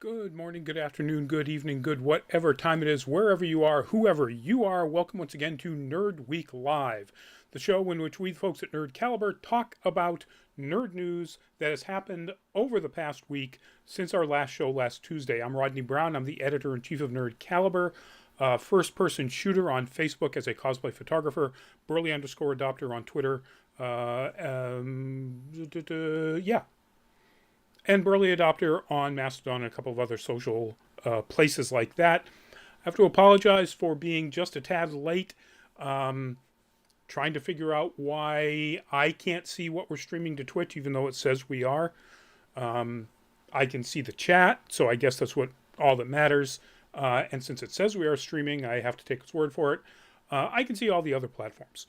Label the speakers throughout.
Speaker 1: Good morning, good afternoon, good evening, good whatever time it is, wherever you are, whoever you are. Welcome once again to Nerd Week Live, the show in which we folks at Nerd Caliber talk about nerd news that has happened over the past week since our last show last Tuesday. I'm Rodney Brown. I'm the editor-in-chief of Nerd Caliber, first-person shooter on Facebook as a cosplay photographer, Burley_adopter on Twitter. Yeah, and Burley Adopter on Mastodon and a couple of other social places like that. I have to apologize for being just a tad late, trying to figure out why I can't see what we're streaming to Twitch, even though it says we are. I can see the chat, so I guess that's all that matters. And since it says we are streaming, I have to take its word for it. I can see all the other platforms.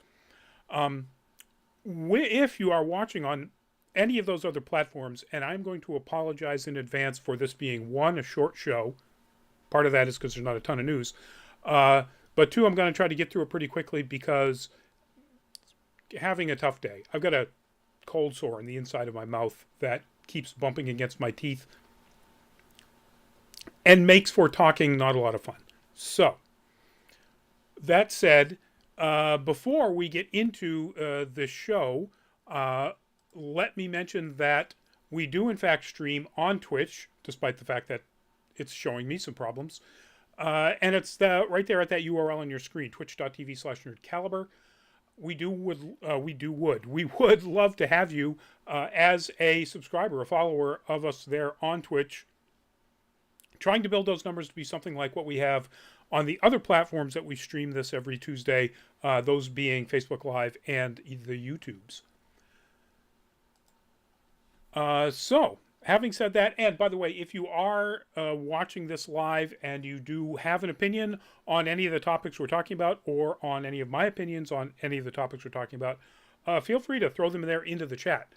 Speaker 1: If you are watching on any of those other platforms, and I'm going to apologize in advance for this being, one, a short show. Part of that is because there's not a ton of news. But two, I'm going to try to get through it pretty quickly because having a tough day. I've got a cold sore in the inside of my mouth that keeps bumping against my teeth and makes for talking not a lot of fun. So, that said, before we get into the show, let me mention that we do in fact stream on Twitch, despite the fact that it's showing me some problems. And it's right there at that URL on your screen, twitch.tv/nerdcaliber. We would love to have you as a subscriber, a follower of us there on Twitch, trying to build those numbers to be something like what we have on the other platforms that we stream this every Tuesday, those being Facebook Live and the YouTubes. So, having said that, and by the way, if you are watching this live and you do have an opinion on any of the topics we're talking about, or on any of my opinions on any of the topics we're talking about, feel free to throw them there into the chat.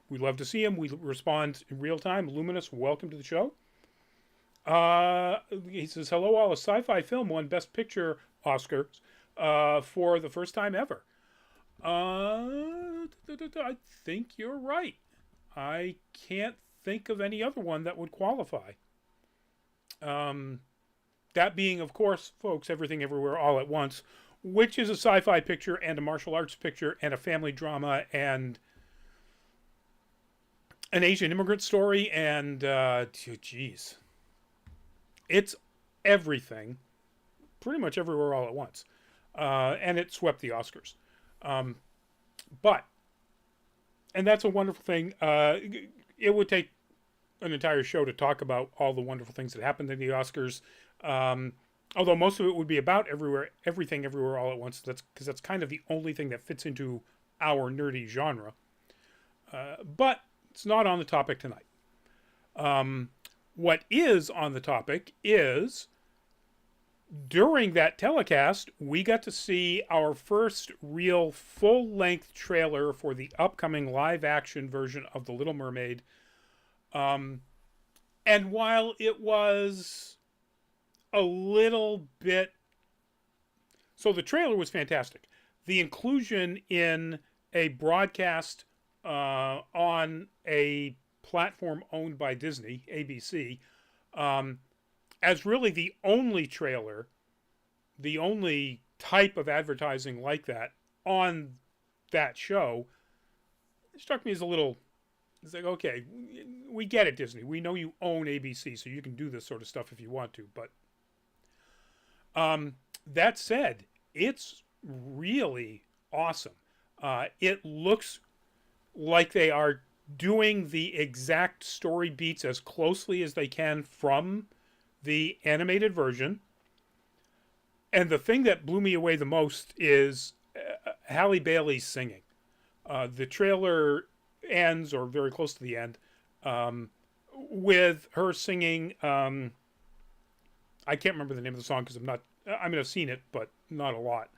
Speaker 1: We love to see them. We respond in real time. Luminous, welcome to the show. He says, hello all, a sci-fi film won Best Picture Oscars for the first time ever. I think you're right. I can't think of any other one that would qualify. That being, of course, folks, Everything Everywhere All at Once, which is a sci-fi picture and a martial arts picture and a family drama and an Asian immigrant story and, geez. It's everything, pretty much everywhere all at once. And it swept the Oscars. And that's a wonderful thing. It would take an entire show to talk about all the wonderful things that happened in the Oscars. Although most of it would be about everything, everywhere, all at once. Because that's kind of the only thing that fits into our nerdy genre. But it's not on the topic tonight. What is on the topic is, during that telecast, we got to see our first real full-length trailer for the upcoming live-action version of The Little Mermaid. And while it was a little bit... So the trailer was fantastic. The inclusion in a broadcast on a platform owned by Disney, ABC, as really the only trailer, the only type of advertising like that on that show, it struck me as a little, it's like, okay, we get it, Disney. We know you own ABC, so you can do this sort of stuff if you want to. But that said, it's really awesome. It looks like they are doing the exact story beats as closely as they can from the animated version. And the thing that blew me away the most is Halle Bailey's singing. The trailer ends, or very close to the end, with her singing. I can't remember the name of the song because I've seen it, but not a lot.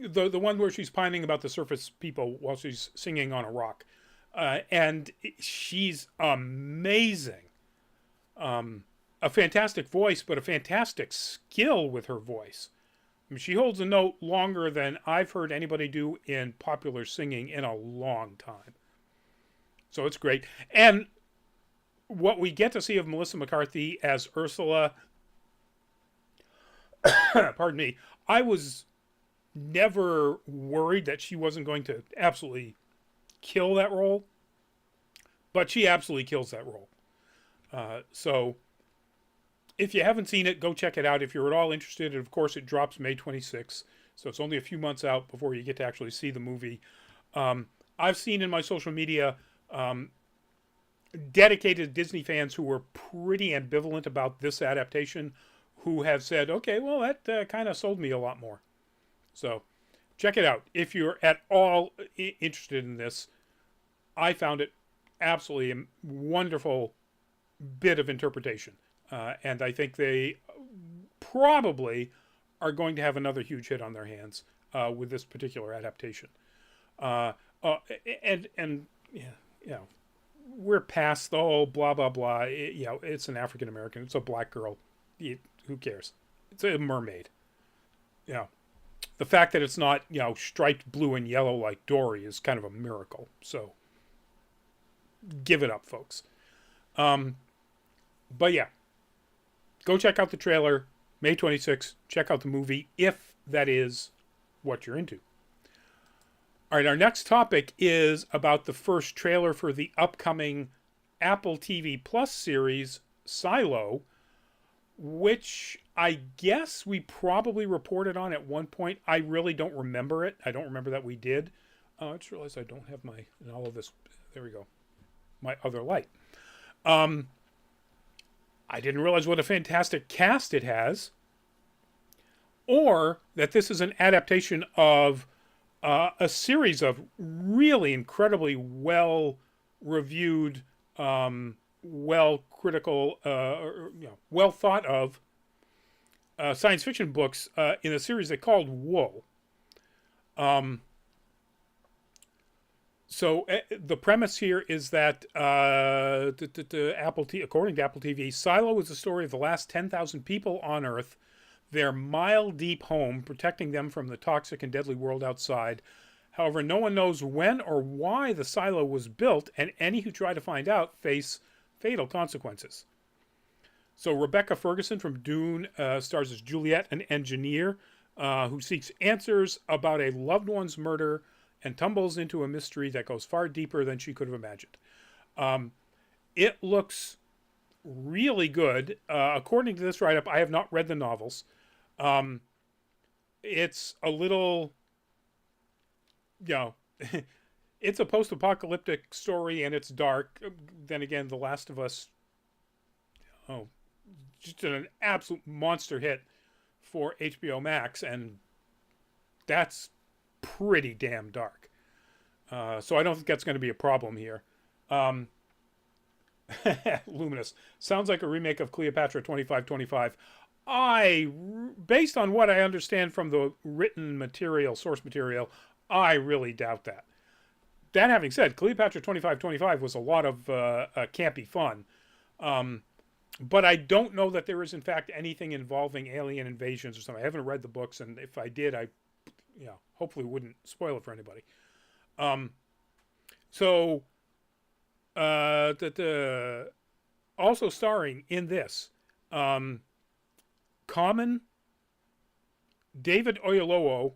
Speaker 1: The one where she's pining about the surface people while she's singing on a rock. And she's amazing. A fantastic voice, but a fantastic skill with her voice. I mean, she holds a note longer than I've heard anybody do in popular singing in a long time. So it's great. And what we get to see of Melissa McCarthy as Ursula, pardon me, I was never worried that she wasn't going to absolutely kill that role, but she absolutely kills that role. So if you haven't seen it, go check it out. If you're at all interested, and of course it drops May 26th, so it's only a few months out before you get to actually see the movie. I've seen in my social media dedicated Disney fans who were pretty ambivalent about this adaptation, who have said, okay, well, that kind of sold me a lot more. So check it out. If you're at all interested in this, I found it absolutely a wonderful bit of interpretation. And I think they probably are going to have another huge hit on their hands with this particular adaptation. And yeah, you know, we're past the whole blah blah blah. It's an African American. It's a black girl. Who cares? It's a mermaid. The fact that it's not striped blue and yellow like Dory is kind of a miracle. So give it up, folks. But yeah, go check out the trailer, May 26th. Check out the movie if that is what you're into. All right, our next topic is about the first trailer for the upcoming Apple TV Plus series, Silo, which I guess we probably reported on at one point. I really don't remember it. I don't remember that we did. I just realized I don't have in all of this. There we go. My other light. I didn't realize what a fantastic cast it has, or that this is an adaptation of a series of really incredibly well-reviewed, well-critical, well thought of science fiction books in a series they called Wool. So the premise here is that according to Apple TV, Silo is the story of the last 10,000 people on Earth, their mile-deep home, protecting them from the toxic and deadly world outside. However, no one knows when or why the silo was built, and any who try to find out face fatal consequences. So Rebecca Ferguson from Dune stars as Juliet, an engineer who seeks answers about a loved one's murder and tumbles into a mystery that goes far deeper than she could have imagined. It looks really good. According to this write-up, I have not read the novels. It's a little, it's a post-apocalyptic story and it's dark. Then again, The Last of Us, just an absolute monster hit for HBO Max, and that's pretty damn dark. So I don't think that's going to be a problem here. Luminous. Sounds like a remake of Cleopatra 2525. Based on what I understand from the written material, source material, I really doubt that. That having said, Cleopatra 2525 was a lot of campy fun. But I don't know that there is, in fact, anything involving alien invasions or something. I haven't read the books, and if I did, I hopefully wouldn't spoil it for anybody. Also starring in this, Common, David Oyelowo,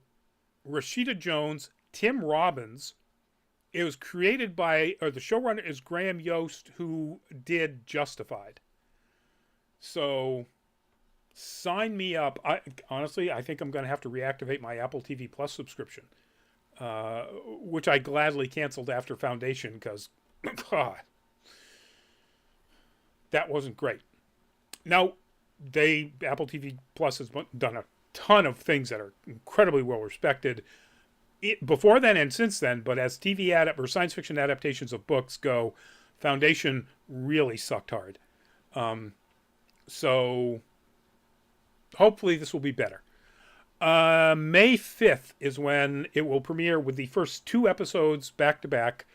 Speaker 1: Rashida Jones, Tim Robbins. It was created by, or the showrunner is Graham Yost, who did Justified. So sign me up. Honestly, I think I'm going to have to reactivate my Apple TV Plus subscription, which I gladly canceled after Foundation because, God, that wasn't great. Now, Apple TV Plus has done a ton of things that are incredibly well respected before then and since then, but as TV or science fiction adaptations of books go, Foundation really sucked hard. So hopefully this will be better. May 5th is when it will premiere with the first 2 episodes back to back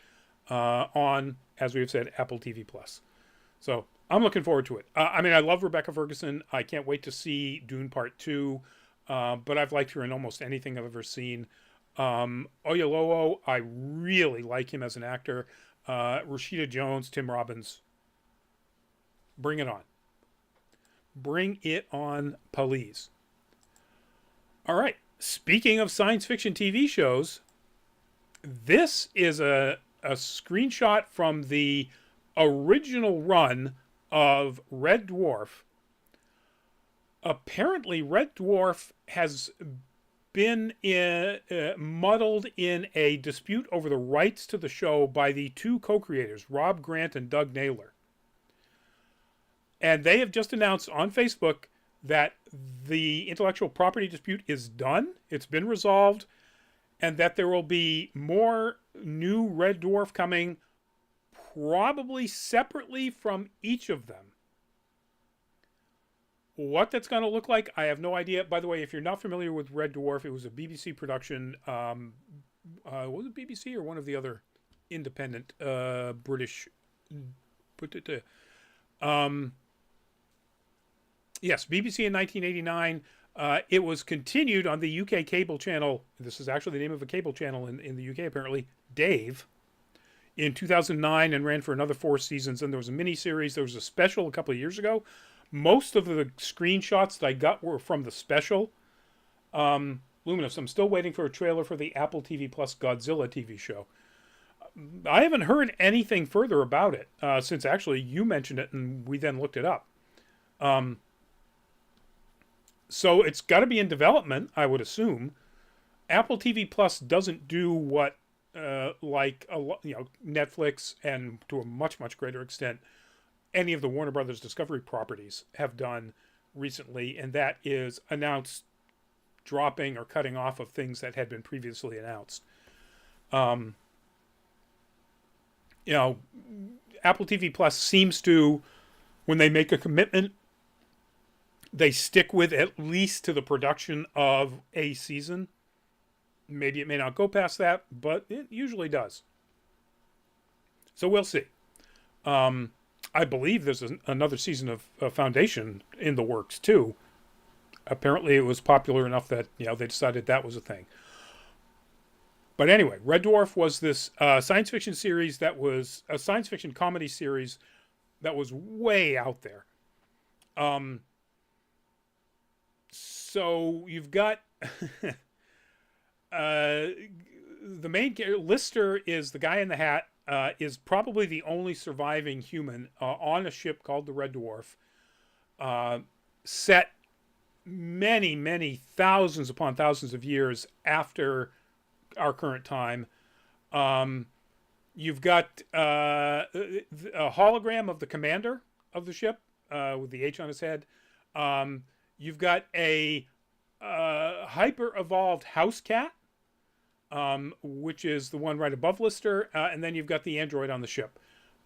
Speaker 1: on, as we've said, Apple TV Plus. So I'm looking forward to it. I love Rebecca Ferguson. I can't wait to see Dune Part 2, but I've liked her in almost anything I've ever seen. Oyelowo, I really like him as an actor. Rashida Jones, Tim Robbins, Bring it on. Bring it on, please. All right. Speaking of science fiction TV shows, this is a screenshot from the original run of Red Dwarf. Apparently, Red Dwarf has been muddled in a dispute over the rights to the show by the two co-creators, Rob Grant and Doug Naylor. And they have just announced on Facebook that the intellectual property dispute is done. It's been resolved. And that there will be more new Red Dwarf coming, probably separately from each of them. What that's going to look like, I have no idea. By the way, if you're not familiar with Red Dwarf, it was a BBC production. Was it BBC or one of the other independent British? Yes, BBC in 1989. It was continued on the UK cable channel. This is actually the name of a cable channel in the UK, apparently. Dave. In 2009 and ran for another 4 seasons. And there was a mini-series. There was a special a couple of years ago. Most of the screenshots that I got were from the special. Luminous, I'm still waiting for a trailer for the Apple TV Plus Godzilla TV show. I haven't heard anything further about it since actually you mentioned it and we then looked it up. So it's got to be in development, I would assume. Apple TV Plus doesn't do what like Netflix and to a much greater extent any of the Warner Brothers Discovery properties have done recently, and that is announce dropping or cutting off of things that had been previously announced. Apple TV Plus seems to, when they make a commitment, they stick with at least to the production of a season. Maybe it may not go past that, but it usually does. So we'll see. I believe there's another season of Foundation in the works too. Apparently it was popular enough that they decided that was a thing. But anyway, Red Dwarf was this science fiction series that was a science fiction comedy series that was way out there. So you've got the main character, Lister, is the guy in the hat, is probably the only surviving human on a ship called the Red Dwarf, set many thousands upon thousands of years after our current time. You've got a hologram of the commander of the ship with the H on his head. You've got a hyper-evolved house cat, which is the one right above Lister, and then you've got the android on the ship.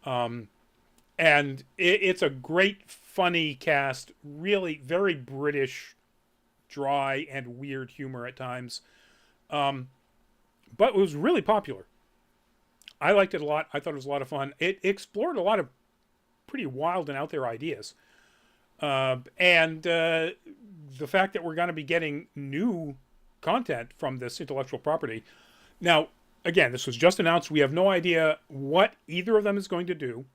Speaker 1: And it's a great, funny cast, really very British, dry and weird humor at times. But it was really popular. I liked it a lot. I thought it was a lot of fun. It explored a lot of pretty wild and out there ideas. And the fact that we're going to be getting new content from this intellectual property. Now, again, this was just announced. We have no idea what either of them is going to do,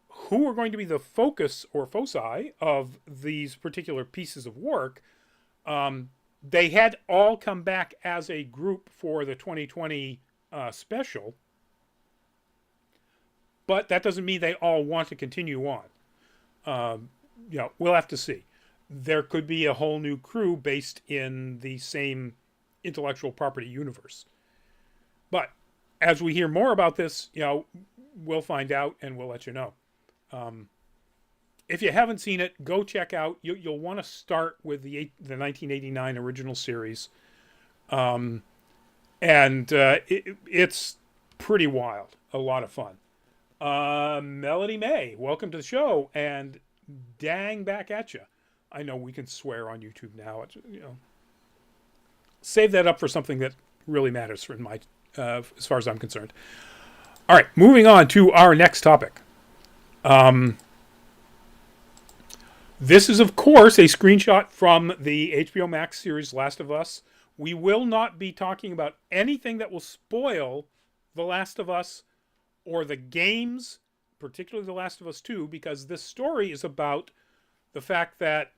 Speaker 1: who are going to be the focus or foci of these particular pieces of work. They had all come back as a group for the 2020 special, but that doesn't mean they all want to continue on. We'll have to see. There could be a whole new crew based in the same intellectual property universe. But as we hear more about this, we'll find out and we'll let you know. If you haven't seen it, go check out. You'll want to start with the 1989 original series. It's pretty wild. A lot of fun. Melody May, welcome to the show, and dang back at you. I know we can swear on YouTube now. Save that up for something that really matters for my, as far as I'm concerned. All right, moving on to our next topic. This is, of course, a screenshot from the HBO Max series Last of Us. We will not be talking about anything that will spoil The Last of Us or the games, particularly The Last of Us 2, because this story is about the fact that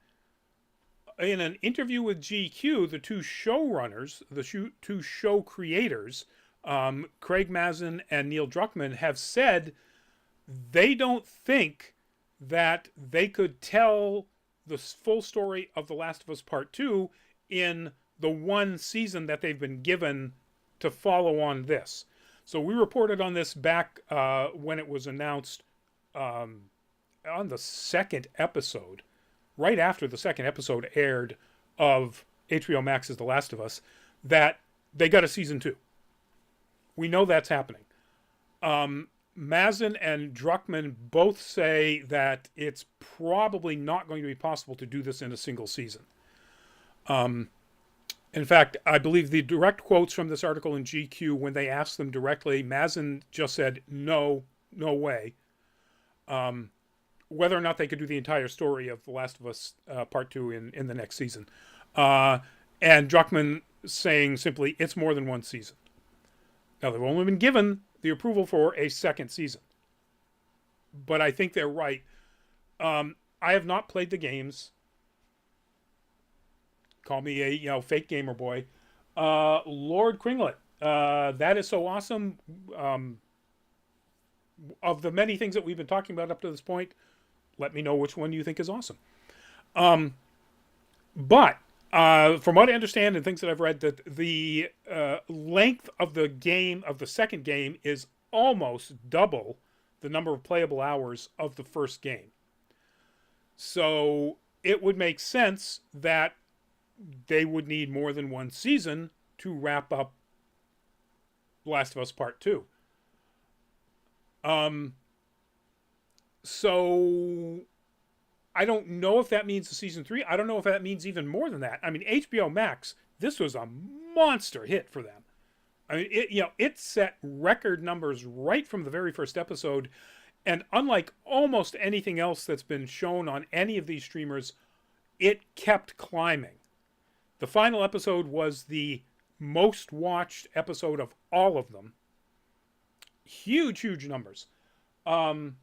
Speaker 1: in an interview with GQ, the two showrunners, two show creators, Craig Mazin and Neil Druckmann, have said they don't think that they could tell the full story of The Last of Us Part 2 in the one season that they've been given to follow on this. So we reported on this back when it was announced on the second episode, right after the second episode aired of HBO Max's The Last of Us, that they got a season 2. We know that's happening. Mazin and Druckmann both say that it's probably not going to be possible to do this in a single season. In fact, I believe the direct quotes from this article in GQ, when they asked them directly, Mazin just said, no way. Whether or not they could do the entire story of The Last of Us Part 2 in the next season. And Druckmann saying simply, it's more than one season. Now, they've only been given the approval for a second season. But I think they're right. I have not played the games. Call me a fake gamer boy. Lord Kringlet. That is so awesome. Of the many things that we've been talking about up to this point, let me know which one you think is awesome. But from what I understand and things that I've read, that the length of the game, of the second game, is almost double the number of playable hours of the first game. So it would make sense that they would need more than one season to wrap up Last of Us Part 2. So I don't know if that means the season 3. I don't know if that means even more than that. I mean, HBO Max, this was a monster hit for them. I mean, it set record numbers right from the very first episode. And unlike almost anything else that's been shown on any of these streamers, it kept climbing. The final episode was the most watched episode of all of them. Huge numbers. Lord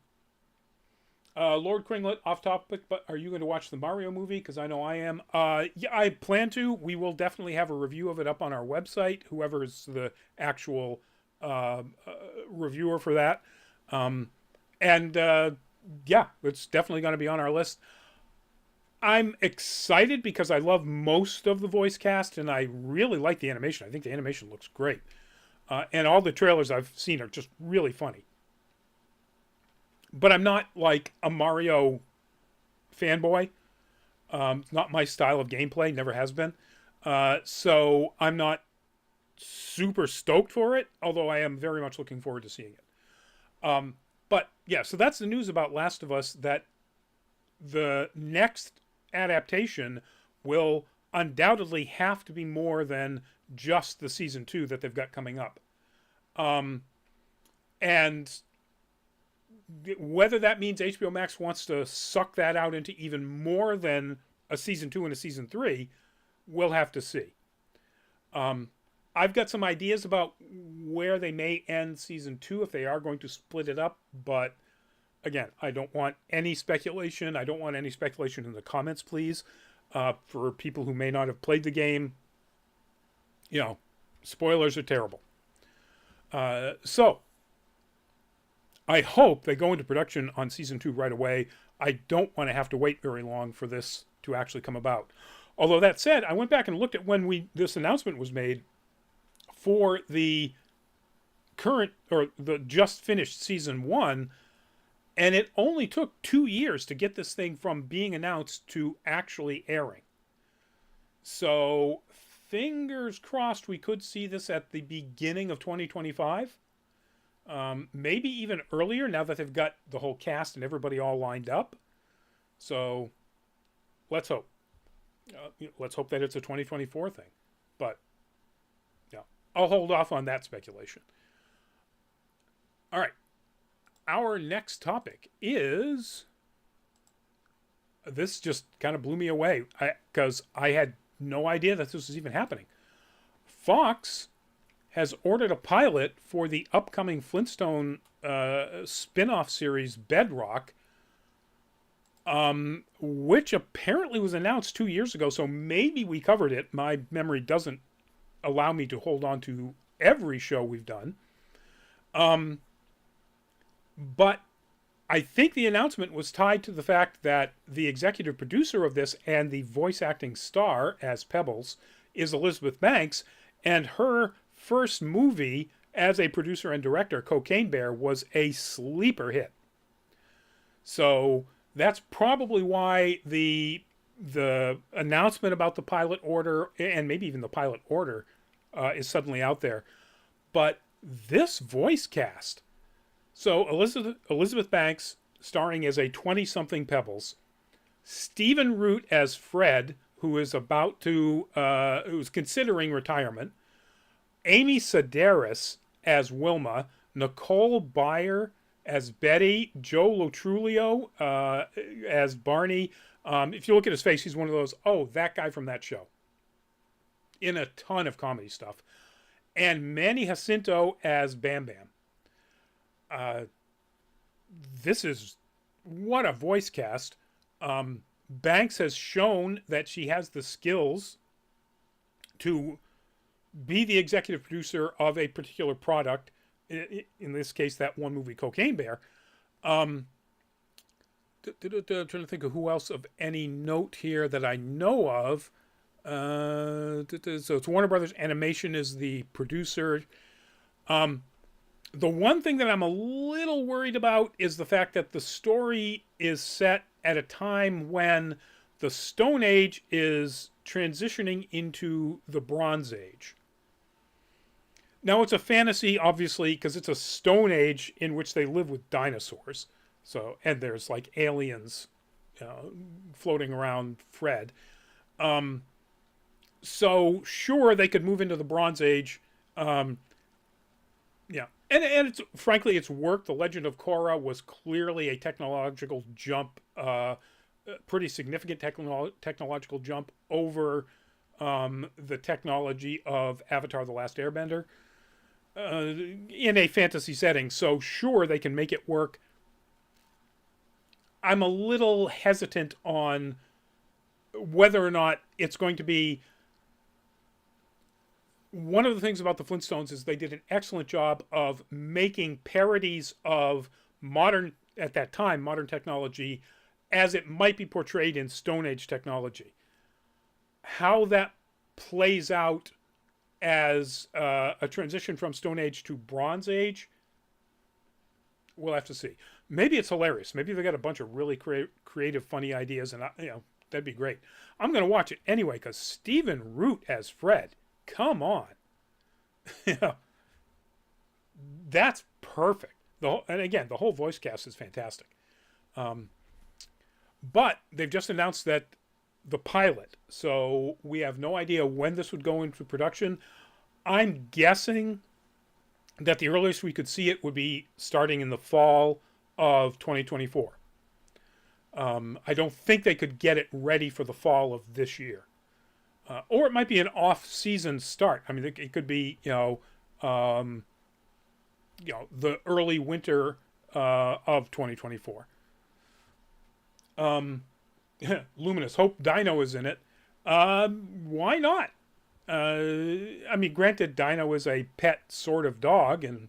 Speaker 1: Kringlet, off topic, but are you going to watch the Mario movie? Because I know I am. Yeah, I plan to. We will definitely have a review of it up on our website, whoever is the actual reviewer for that. Yeah, it's definitely going to be on our list. I'm excited because I love most of the voice cast, and I really like the animation. I think the animation looks great. And all the trailers I've seen are just really funny. But I'm not like a Mario fanboy. It's not my style of gameplay, never has been. So I'm not super stoked for it, although I am very much looking forward to seeing it. But yeah, so that's the news about Last of Us, that the next adaptation will undoubtedly have to be more than just the season 2 that they've got coming up. And whether that means HBO Max wants to suck that out into even more than a season 2 and a season 3, we'll have to see. I've got some ideas about where they may end season 2 if they are going to split it up, but again, I don't want any speculation. I don't want any speculation in the comments, please. For people who may not have played the game, spoilers are terrible. So, I hope they go into production on season 2 right away. I don't want to have to wait very long for this to actually come about. Although that said, I went back and looked at when this announcement was made for the current, or the just finished season 1, and it only took 2 years to get this thing from being announced to actually airing. So, fingers crossed we could see this at the beginning of 2025. Maybe even earlier, now that they've got the whole cast and everybody all lined up. So, let's hope. Let's hope that it's a 2024 thing. But, yeah, I'll hold off on that speculation. All right. Our next topic is... This just kind of blew me away, because I had no idea that this was even happening. Fox has ordered a pilot for the upcoming Flintstone spin-off series Bedrock, which apparently was announced 2 years ago. So maybe we covered it. My memory doesn't allow me to hold on to every show we've done. But I think the announcement was tied to the fact that the executive producer of this and the voice acting star as Pebbles is Elizabeth Banks, and her first movie as a producer and director, Cocaine Bear, was a sleeper hit. So that's probably why the announcement about the pilot order, and maybe even the pilot order, is suddenly out there. But this voice cast, so Elizabeth Banks starring as a 20-something Pebbles, Stephen Root as Fred, who is who's considering retirement, Amy Sedaris as Wilma, Nicole Byer as Betty, Joe Lotrulio as Barney. If you look at his face, he's one of those, oh, that guy from that show. In a ton of comedy stuff. And Manny Jacinto as Bam Bam. This is what a voice cast. Banks has shown that she has the skills to be the executive producer of a particular product. In this case, that one movie, Cocaine Bear. I'm trying to think of who else of any note here that I know of. So it's Warner Brothers Animation is the producer. The one thing that I'm a little worried about is the fact that the story is set at a time when the Stone Age is transitioning into the Bronze Age. Now, it's a fantasy, obviously, because it's a Stone Age in which they live with dinosaurs. So, and there's like aliens floating around Fred. So, sure, they could move into the Bronze Age. Yeah. And it's frankly, it's worked. The Legend of Korra was clearly a technological jump, pretty significant technological jump over the technology of Avatar: The Last Airbender in a fantasy setting. So sure, they can make it work. I'm a little hesitant on whether or not it's going to be. One of the things about the Flintstones is they did an excellent job of making parodies of modern, at that time, modern technology as it might be portrayed in Stone Age technology. How that plays out as a transition from Stone Age to Bronze Age, we'll have to see. Maybe it's hilarious. Maybe they got a bunch of really creative, funny ideas, and that'd be great. I'm going to watch it anyway because Stephen Root as Fred. Come on. That's perfect. And again, the whole voice cast is fantastic. But they've just announced that the pilot, so we have no idea when this would go into production. I'm guessing that the earliest we could see it would be starting in the fall of 2024. I don't think they could get it ready for the fall of this year. Or it might be an off-season start. I mean, it could be, the early winter of 2024. Luminous Hope Dino is in it. Why not? I mean, granted, Dino is a pet sort of dog, and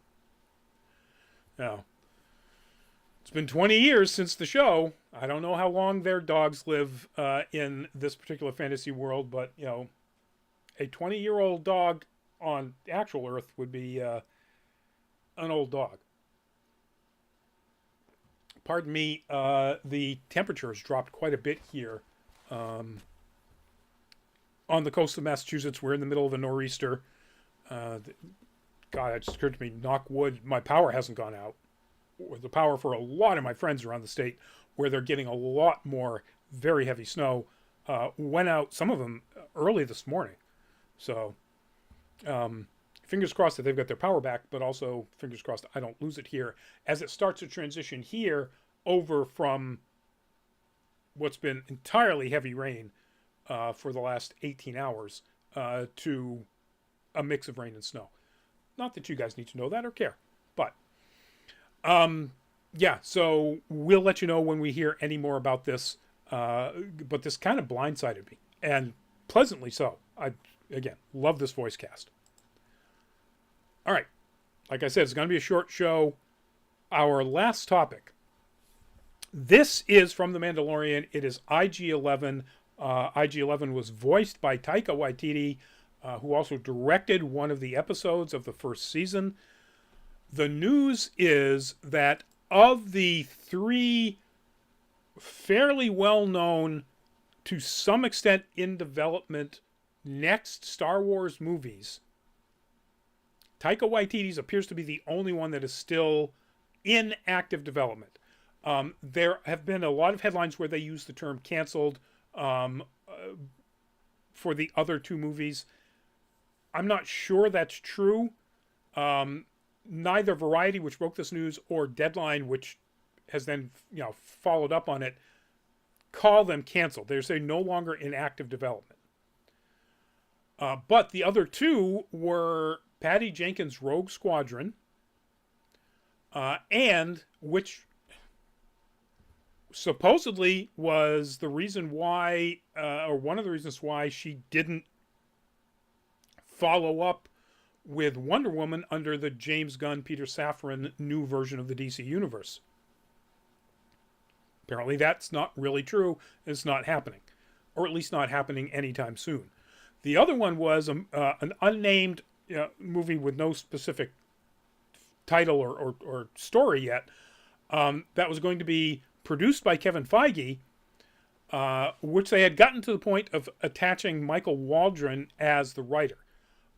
Speaker 1: it's been 20 years since the show. I don't know how long their dogs live in this particular fantasy world, but, a 20-year-old dog on actual Earth would be an old dog. Pardon me, the temperature has dropped quite a bit here. On the coast of Massachusetts, we're in the middle of a nor'easter. God, it just occurred to me, knock wood, my power hasn't gone out. The power for a lot of my friends around the state, where they're getting a lot more very heavy snow, went out, some of them early this morning. So fingers crossed that they've got their power back, but also fingers crossed I don't lose it here as it starts to transition here over from what's been entirely heavy rain for the last 18 hours to a mix of rain and snow. Not that you guys need to know that or care, but yeah. So we'll let you know when we hear any more about this. But this kind of blindsided me, and pleasantly so. I again love this voice cast. All right, like I said, it's going to be a short show. Our last topic. This is from The Mandalorian. It is IG-11. IG-11 was voiced by Taika Waititi, who also directed one of the episodes of the first season. The news is that of the three fairly well-known, to some extent in development, next Star Wars movies, Taika Waititi's appears to be the only one that is still in active development. There have been a lot of headlines where they use the term canceled for the other two movies. I'm not sure that's true. Neither Variety, which broke this news, or Deadline, which has then followed up on it, call them canceled. They're no longer in active development. But the other two were Patty Jenkins' Rogue Squadron, and which supposedly was the reason why, or one of the reasons why she didn't follow up with Wonder Woman under the James Gunn, Peter Safran new version of the DC Universe. Apparently that's not really true. It's not happening. Or at least not happening anytime soon. The other one was an unnamed movie with no specific title or story yet. That was going to be produced by Kevin Feige, which they had gotten to the point of attaching Michael Waldron as the writer.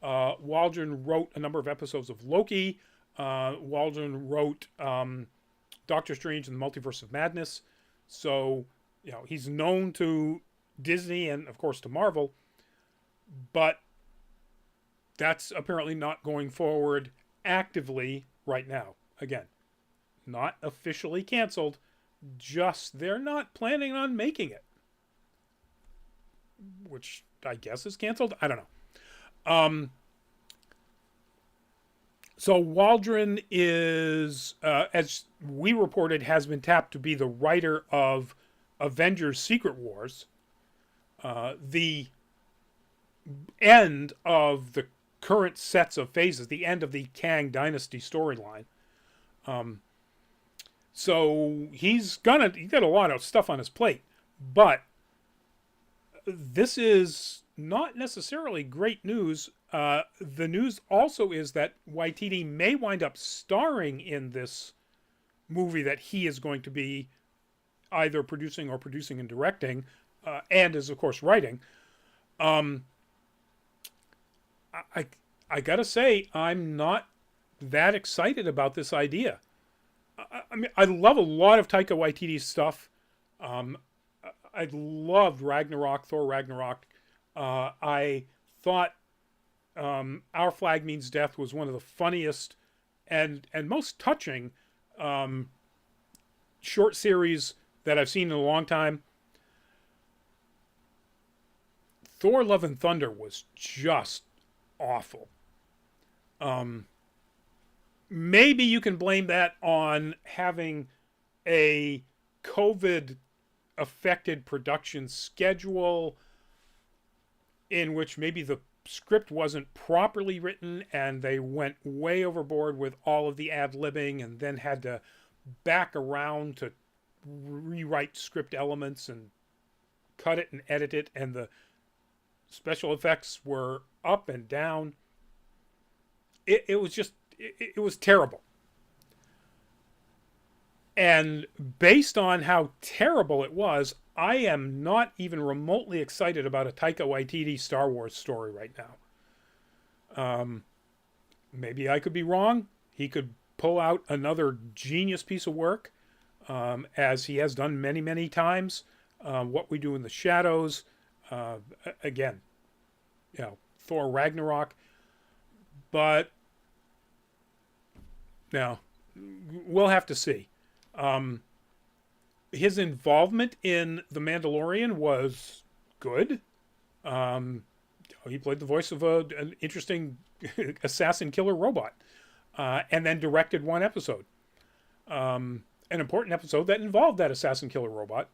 Speaker 1: Waldron wrote a number of episodes of Loki. Waldron wrote Doctor Strange and the Multiverse of Madness. So, he's known to Disney and, of course, to Marvel. But that's apparently not going forward actively right now. Again, not officially canceled. Just they're not planning on making it. Which I guess is canceled. I don't know. So Waldron is, as we reported, has been tapped to be the writer of Avengers Secret Wars. The end of the current sets of phases, the end of the Kang Dynasty storyline. So he's got a lot of stuff on his plate, but this is not necessarily great news. The news also is that Waititi may wind up starring in this movie that he is going to be either producing and directing, and is of course writing. I gotta say, I'm not that excited about this idea. I mean, I love a lot of Taika Waititi's stuff. I loved Ragnarok, Thor Ragnarok. I thought Our Flag Means Death was one of the funniest and most touching short series that I've seen in a long time. Thor Love and Thunder was just awful. Maybe you can blame that on having a COVID affected production schedule in which maybe the script wasn't properly written and they went way overboard with all of the ad-libbing and then had to back around to rewrite script elements and cut it and edit it, and the special effects were up and down. It was just, it was terrible. And based on how terrible it was, I am not even remotely excited about a Taika Waititi Star Wars story right now. Maybe I could be wrong. He could pull out another genius piece of work, as he has done many, many times. What We Do in the Shadows, again, Thor Ragnarok. But now we'll have to see. His involvement in The Mandalorian was good. He played the voice of an interesting assassin killer robot, and then directed one episode, an important episode that involved that assassin killer robot.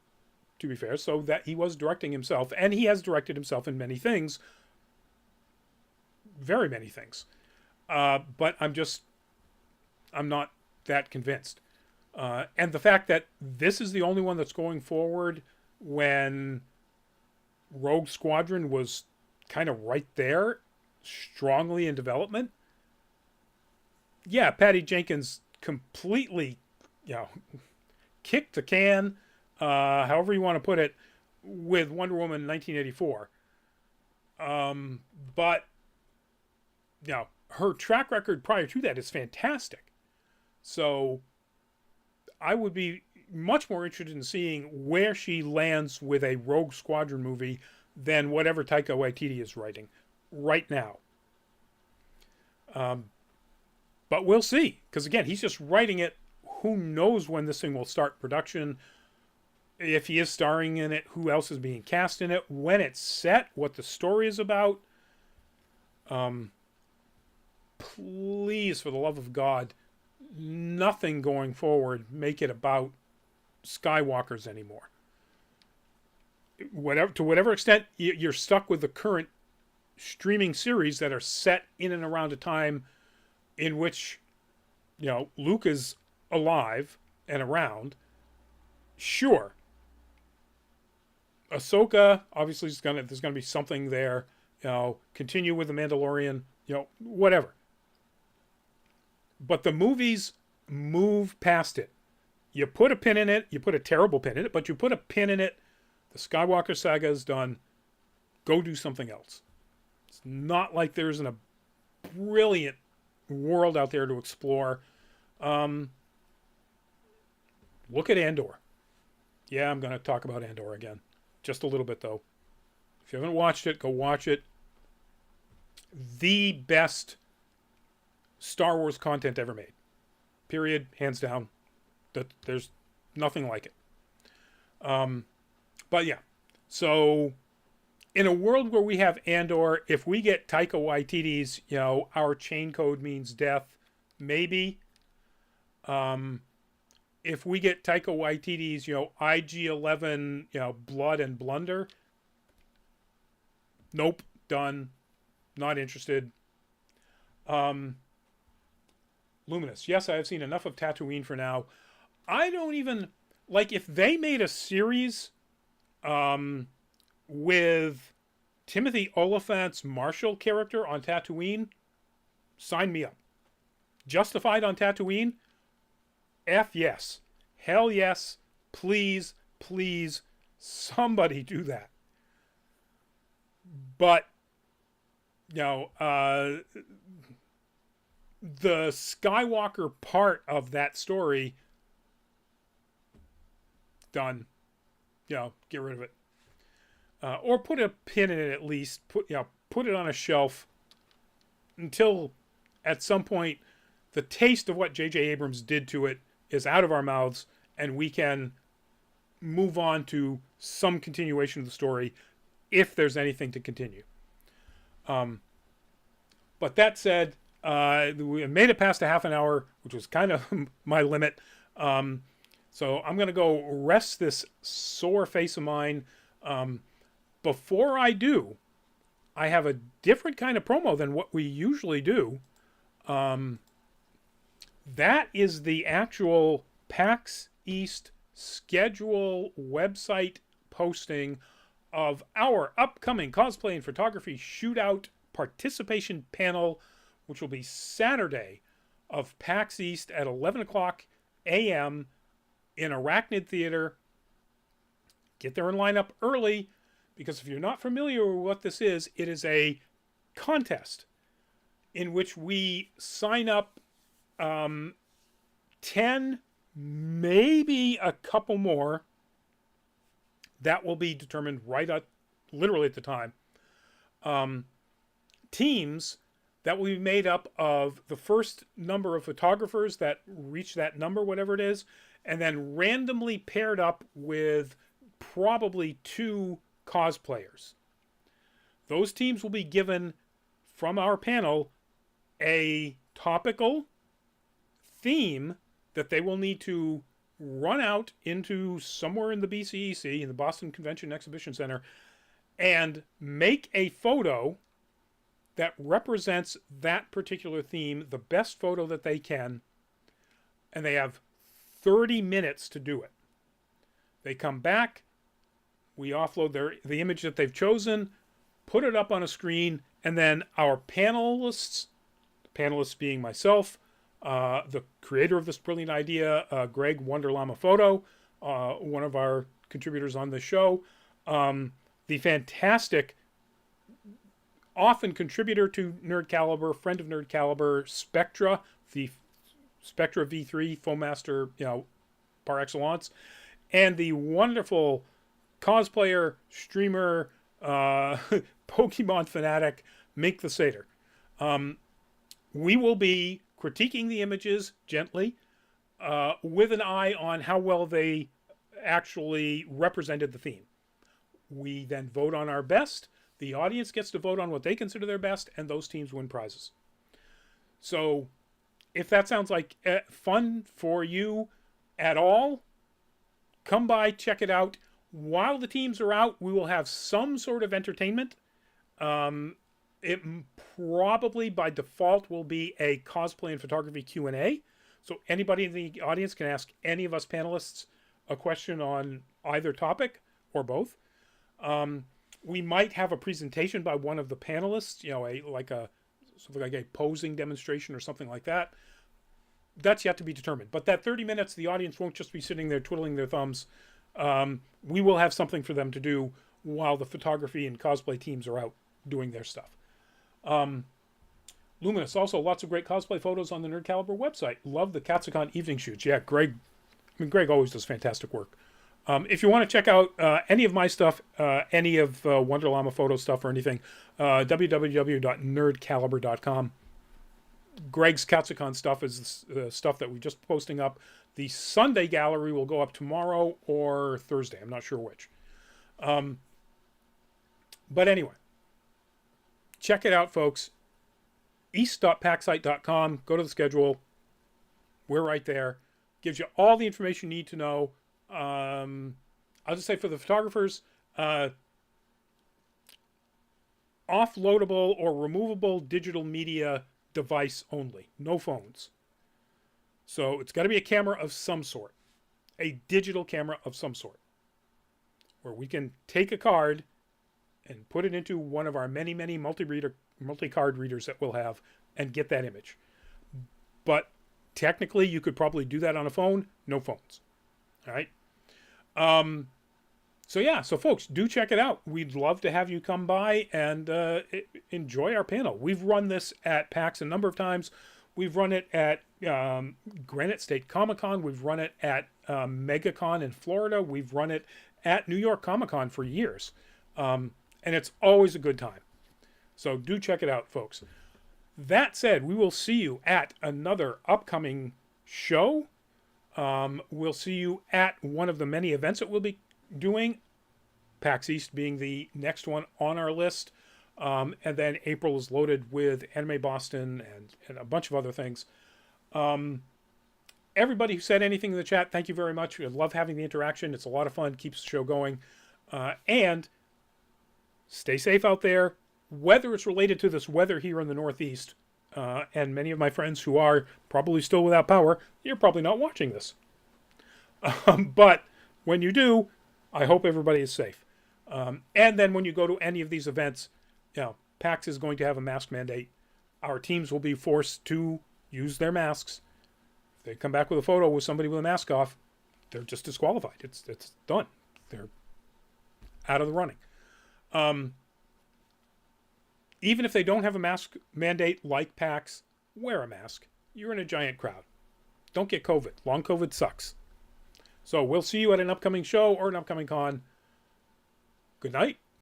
Speaker 1: To be fair, so that he was directing himself, and he has directed himself in many things, very many things. But I'm not that convinced. And the fact that this is the only one that's going forward when Rogue Squadron was kind of right there, strongly in development. Yeah, Patty Jenkins completely, kicked the can, however you want to put it, with Wonder Woman 1984. But, her track record prior to that is fantastic. So I would be much more interested in seeing where she lands with a Rogue Squadron movie than whatever Taika Waititi is writing right now. But we'll see. Because again, he's just writing it. Who knows when this thing will start production? If he is starring in it, who else is being cast in it? When it's set, what the story is about. Please, for the love of God, nothing going forward make it about Skywalkers anymore. To whatever extent you're stuck with the current streaming series that are set in and around a time in which, Luke is alive and around. Sure. Ahsoka, obviously, there's gonna be something there. Continue with the Mandalorian. Whatever. But the movies move past it. You put a pin in it. You put a terrible pin in it, but you put a pin in it. The Skywalker saga is done. Go do something else. It's not like there isn't a brilliant world out there to explore. Look at Andor. Yeah, I'm going to talk about Andor again. Just a little bit, though. If you haven't watched it, go watch it. The best Star Wars content ever made. Period. Hands down. There's nothing like it. But yeah. So, in a world where we have Andor, if we get Taika Waititi's, our chain code means death, maybe. If we get Taika Waititi's, IG-11, blood and blunder, nope, done, not interested. Luminous, yes, I have seen enough of Tatooine for now. I don't even, if they made a series with Timothy Oliphant's Marshall character on Tatooine, sign me up. Justified on Tatooine? F yes. Hell yes. Please, please, somebody do that. But, the Skywalker part of that story, done. Get rid of it. Or put a pin in it at least. Put it on a shelf until at some point the taste of what J.J. Abrams did to it is out of our mouths and we can move on to some continuation of the story if there's anything to continue. But that said, we made it past a half an hour, which was kind of my limit. So I'm going to go rest this sore face of mine. Before I do, I have a different kind of promo than what we usually do. That is the actual PAX East schedule website posting of our upcoming cosplay and photography shootout participation panel, which will be Saturday of PAX East at 11 o'clock a.m. in Arachnid Theater. Get there and line up early, because if you're not familiar with what this is, it is a contest in which we sign up 10, maybe a couple more. That will be determined literally at the time. Teams that will be made up of the first number of photographers that reach that number, whatever it is, and then randomly paired up with probably 2 cosplayers. those teams will be given from our panel a topical theme that they will need to run out into somewhere in the BCEC, in the Boston Convention Exhibition Center, and make a photo that represents that particular theme, the best photo that they can, and they have 30 minutes to do it. They come back, we offload the image that they've chosen, put it up on a screen, and then our panelists being myself, the creator of this brilliant idea, Greg Wonderlama Photo, one of our contributors on this show, the fantastic, often contributor to Nerd Caliber, friend of Nerd Caliber, Spectra, the Spectra V3 Foamaster, par excellence, and the wonderful cosplayer, streamer, Pokemon fanatic, Mink the Satyr. We will be critiquing the images gently, with an eye on how well they actually represented the theme. We then vote on our best. The audience gets to vote on what they consider their best, and those teams win prizes. So if that sounds like fun for you at all, come by, check it out. While the teams are out, we will have some sort of entertainment. It probably by default will be a cosplay and photography Q&A. So anybody in the audience can ask any of us panelists a question on either topic or both. We might have a presentation by one of the panelists, something like a posing demonstration or something like that. That's yet to be determined. But that 30 minutes, the audience won't just be sitting there twiddling their thumbs. We will have something for them to do while the photography and cosplay teams are out doing their stuff. Luminous, also lots of great cosplay photos on the Nerd Caliber website. Love the Katsucon evening shoots. Yeah, Greg always does fantastic work. If you want to check out any of my stuff, any of Wonderlama photo stuff or anything, www.nerdcaliber.com. Greg's Katsucon stuff is the stuff that we're just posting up. The Sunday gallery will go up tomorrow or Thursday. I'm not sure which. But anyway, check it out, folks. east.packsite.com. Go to the schedule. We're right there. Gives you all the information you need to know. I'll just say for the photographers, offloadable or removable digital media device only. No phones. So it's got to be a camera of some sort. A digital camera of some sort. Where we can take a card and put it into one of our many, many multi-card readers that we'll have and get that image. But technically, you could probably do that on a phone. No phones. All right. So folks, do check it out. We'd love to have you come by and enjoy our panel. We've run this at PAX a number of times. We've run it at Granite State Comic-Con. We've run it at MegaCon in Florida. We've run it at New York Comic-Con for years. And it's always a good time. So do check it out, folks. That said, we will see you at another upcoming show. We'll see you at one of the many events that we'll be doing. PAX East being the next one on our list. And then April is loaded with Anime Boston and a bunch of other things. Everybody who said anything in the chat, thank you very much. We love having the interaction. It's a lot of fun. Keeps the show going. And stay safe out there. Whether it's related to this weather here in the Northeast, and many of my friends who are probably still without power, you're probably not watching this. But when you do, I hope everybody is safe. And then when you go to any of these events, PAX is going to have a mask mandate. Our teams will be forced to use their masks. If they come back with a photo with somebody with a mask off, they're just disqualified. It's done. They're out of the running. Even if they don't have a mask mandate like PAX, wear a mask. You're in a giant crowd. Don't get COVID. Long COVID sucks. So we'll see you at an upcoming show or an upcoming con. Good night.